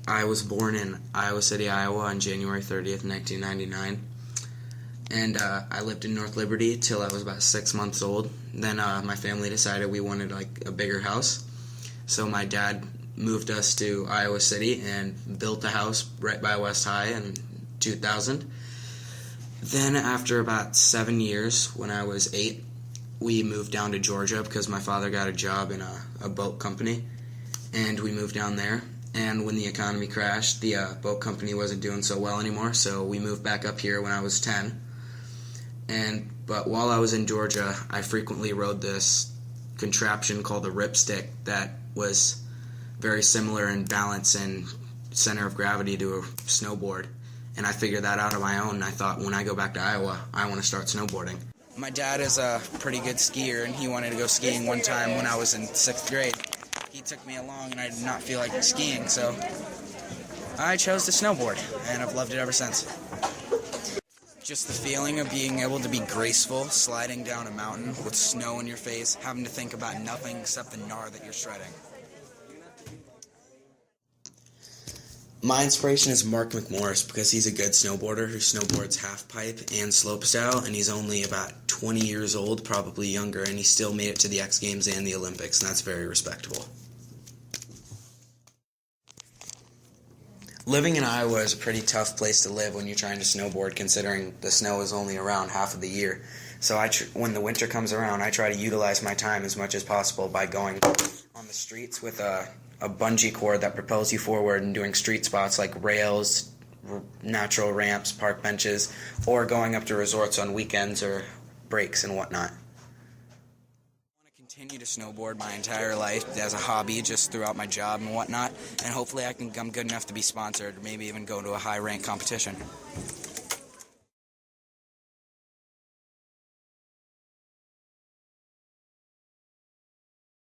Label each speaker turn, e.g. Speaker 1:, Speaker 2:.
Speaker 1: I was born in Iowa City, Iowa on January 30th, 1999. And I lived in North Liberty till I was about 6 months old. Then my family decided we wanted like a bigger house. So my dad moved us to Iowa City and built a house right by West High in 2000. Then after about 7 years, when I was 8, we moved down to Georgia because my father got a job in a boat company. And we moved down there. And when the economy crashed, the boat company wasn't doing so well anymore, so we moved back up here when I was 10. But while I was in Georgia, I frequently rode this contraption called a ripstick that was very similar in balance and center of gravity to a snowboard. And I figured that out on my own, and I thought when I go back to Iowa, I want to start snowboarding. My dad is a pretty good skier, and he wanted to go skiing one time when I was in 6th grade. He took me along, and I did not feel like skiing, so I chose to snowboard, and I've loved it ever since. Just the feeling of being able to be graceful, sliding down a mountain with snow in your face, having to think about nothing except the gnar that you're shredding. My inspiration is Mark McMorris because he's a good snowboarder who snowboards half-pipe and slopestyle, and he's only about 20 years old, probably younger, and he still made it to the X Games and the Olympics, and that's very respectable. Living in Iowa is a pretty tough place to live when you're trying to snowboard, considering the snow is only around half of the year. So when the winter comes around, I try to utilize my time as much as possible by going on the streets with a bungee cord that propels you forward and doing street spots like rails, natural ramps, park benches, or going up to resorts on weekends or breaks and whatnot. I want to continue to snowboard my entire life as a hobby, just throughout my job and whatnot, and hopefully I'm good enough to be sponsored, or maybe even go to a high-rank competition.